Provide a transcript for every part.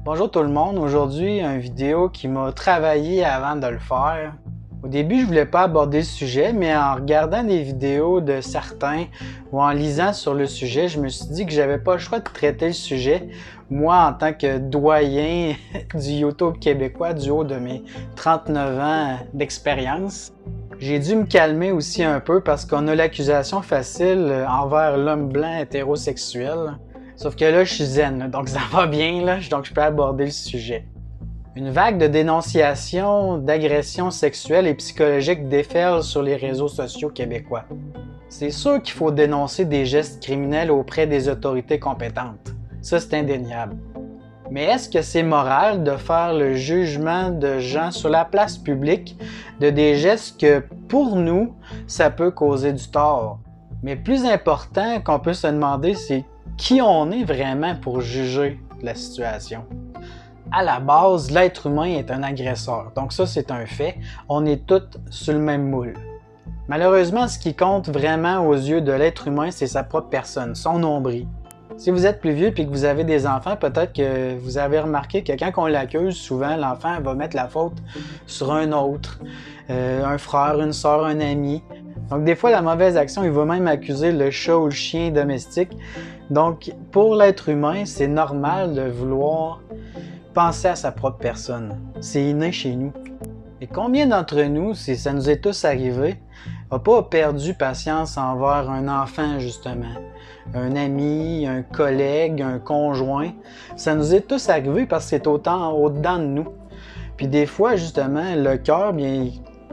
Bonjour tout le monde, aujourd'hui une vidéo qui m'a travaillé avant de le faire. Au début je voulais pas aborder le sujet, mais en regardant des vidéos de certains ou en lisant sur le sujet, je me suis dit que j'avais pas le choix de traiter le sujet. Moi en tant que doyen du YouTube québécois du haut de mes 39 ans d'expérience. J'ai dû me calmer aussi un peu parce qu'on a l'accusation facile envers l'homme blanc hétérosexuel. Sauf que là, je suis zen, donc ça va bien, là, donc je peux aborder le sujet. Une vague de dénonciations, d'agressions sexuelles et psychologiques déferle sur les réseaux sociaux québécois. C'est sûr qu'il faut dénoncer des gestes criminels auprès des autorités compétentes. Ça, c'est indéniable. Mais est-ce que c'est moral de faire le jugement de gens sur la place publique de des gestes que, pour nous, ça peut causer du tort? Mais plus important qu'on peut se demander, c'est qui on est vraiment pour juger la situation. À la base, l'être humain est un agresseur, donc ça c'est un fait, on est tous sur le même moule. Malheureusement, ce qui compte vraiment aux yeux de l'être humain, c'est sa propre personne, son nombril. Si vous êtes plus vieux et que vous avez des enfants, peut-être que vous avez remarqué que quand on l'accuse, souvent l'enfant va mettre la faute sur un autre, un frère, une soeur, un ami. Donc des fois, la mauvaise action, il va même accuser le chat ou le chien domestique. Donc pour l'être humain, c'est normal de vouloir penser à sa propre personne. C'est inné chez nous. Et combien d'entre nous, si ça nous est tous arrivé, n'a pas perdu patience envers un enfant justement, un ami, un collègue, un conjoint? Ça nous est tous arrivé parce que c'est autant au-dedans de nous. Puis des fois, justement, le cœur, bien,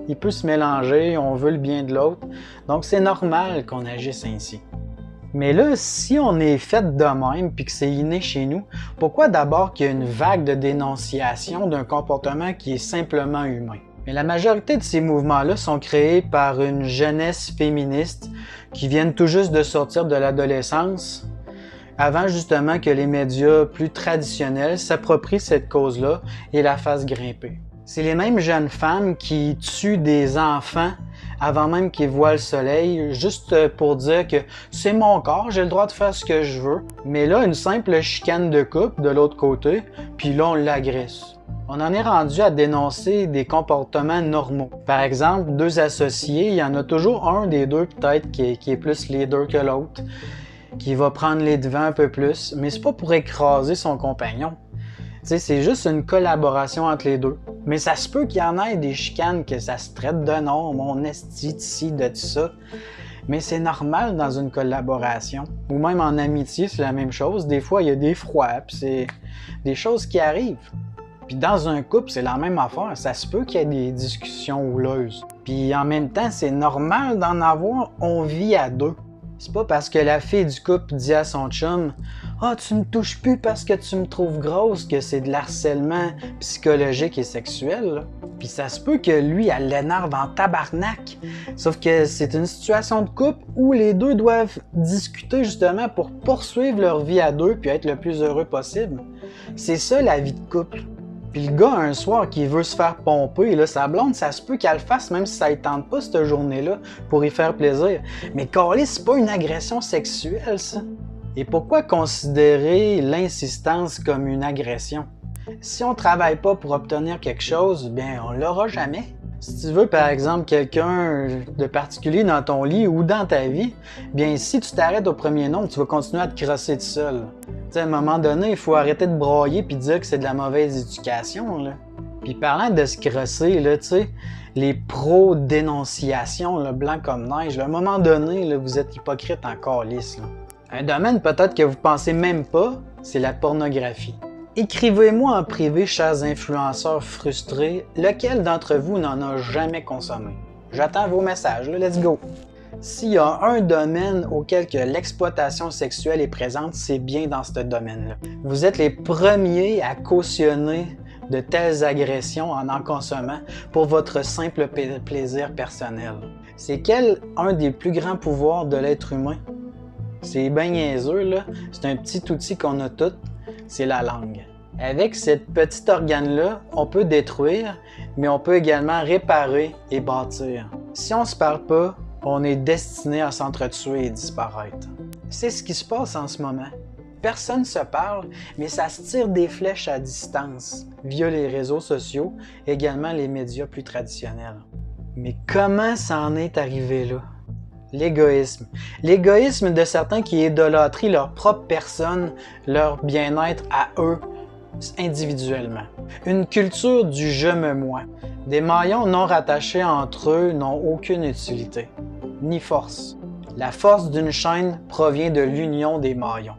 il peut se mélanger, on veut le bien de l'autre. Donc c'est normal qu'on agisse ainsi. Mais là, si on est fait de même puis que c'est inné chez nous, pourquoi d'abord qu'il y a une vague de dénonciation d'un comportement qui est simplement humain? Mais la majorité de ces mouvements-là sont créés par une jeunesse féministe qui viennent tout juste de sortir de l'adolescence, avant justement que les médias plus traditionnels s'approprient cette cause-là et la fassent grimper. C'est les mêmes jeunes femmes qui tuent des enfants avant même qu'ils voient le soleil, juste pour dire que c'est mon corps, j'ai le droit de faire ce que je veux. Mais là, une simple chicane de couple de l'autre côté, puis là, on l'agresse. On en est rendu à dénoncer des comportements normaux. Par exemple, deux associés, il y en a toujours un des deux peut-être qui est plus leader que l'autre, qui va prendre les devants un peu plus, mais c'est pas pour écraser son compagnon. C'est juste une collaboration entre les deux. Mais ça se peut qu'il y en ait des chicanes que ça se traite de non, mon esti ici, de tout ça. Mais c'est normal dans une collaboration. Ou même en amitié, c'est la même chose. Des fois, il y a des froids, puis c'est des choses qui arrivent. Puis dans un couple, c'est la même affaire. Ça se peut qu'il y ait des discussions houleuses. Puis en même temps, c'est normal d'en avoir. On vit à deux. C'est pas parce que la fille du couple dit à son chum « Ah, tu me touches plus parce que tu me trouves grosse » que c'est de l'harcèlement psychologique et sexuel. Là. Puis ça se peut que lui, elle l'énerve en tabarnak. Sauf que c'est une situation de couple où les deux doivent discuter justement pour poursuivre leur vie à deux puis être le plus heureux possible. C'est ça la vie de couple. Puis le gars, un soir, qui veut se faire pomper, là, sa blonde, ça se peut qu'elle le fasse même si ça ne tente pas cette journée-là pour y faire plaisir. Mais câlisse, c'est pas une agression sexuelle, ça. Et pourquoi considérer l'insistance comme une agression? Si on travaille pas pour obtenir quelque chose, bien, on l'aura jamais. Si tu veux, par exemple, quelqu'un de particulier dans ton lit ou dans ta vie, bien, si tu t'arrêtes au premier nombre, tu vas continuer à te crosser tout seul. Tu sais, à un moment donné, il faut arrêter de broyer puis dire que c'est de la mauvaise éducation, là. Puis parlant de se crosser, là, tu sais, les pro-dénonciations, là, blanc comme neige, là, à un moment donné, là, vous êtes hypocrite en calice, là. Un domaine peut-être que vous pensez même pas, c'est la pornographie. Écrivez-moi en privé, chers influenceurs frustrés, lequel d'entre vous n'en a jamais consommé? J'attends vos messages, là, let's go! S'il y a un domaine auquel que l'exploitation sexuelle est présente, c'est bien dans ce domaine-là. Vous êtes les premiers à cautionner de telles agressions en consommant pour votre simple plaisir personnel. C'est quel un des plus grands pouvoirs de l'être humain? C'est bien niaiseux, là. C'est un petit outil qu'on a tous, c'est la langue. Avec cette petite organe-là, on peut détruire, mais on peut également réparer et bâtir. Si on se parle pas, on est destiné à s'entretuer et disparaître. C'est ce qui se passe en ce moment. Personne se parle, mais ça se tire des flèches à distance, via les réseaux sociaux, également les médias plus traditionnels. Mais comment ça en est arrivé là? L'égoïsme. L'égoïsme de certains qui idolâtrent leur propre personne, leur bien-être à eux, individuellement. Une culture du « je me moi ». Des maillons non rattachés entre eux n'ont aucune utilité, ni force. La force d'une chaîne provient de l'union des maillons.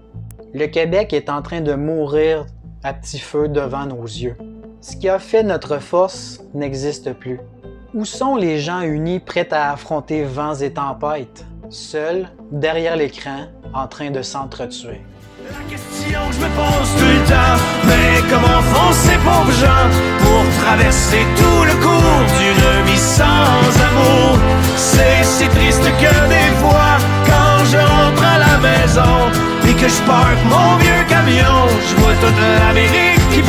Le Québec est en train de mourir à petit feu devant nos yeux. Ce qui a fait notre force n'existe plus. Où sont les gens unis prêts à affronter vents et tempêtes, seuls, derrière l'écran, en train de s'entretuer? La question que je me pose tout le temps, mais comment font ces pauvres gens pour traverser tout le cours d'une vie sans amour? C'est si triste que des fois, quand je rentre à la maison et que je parque mon vieux camion, je vois toute l'Amérique qui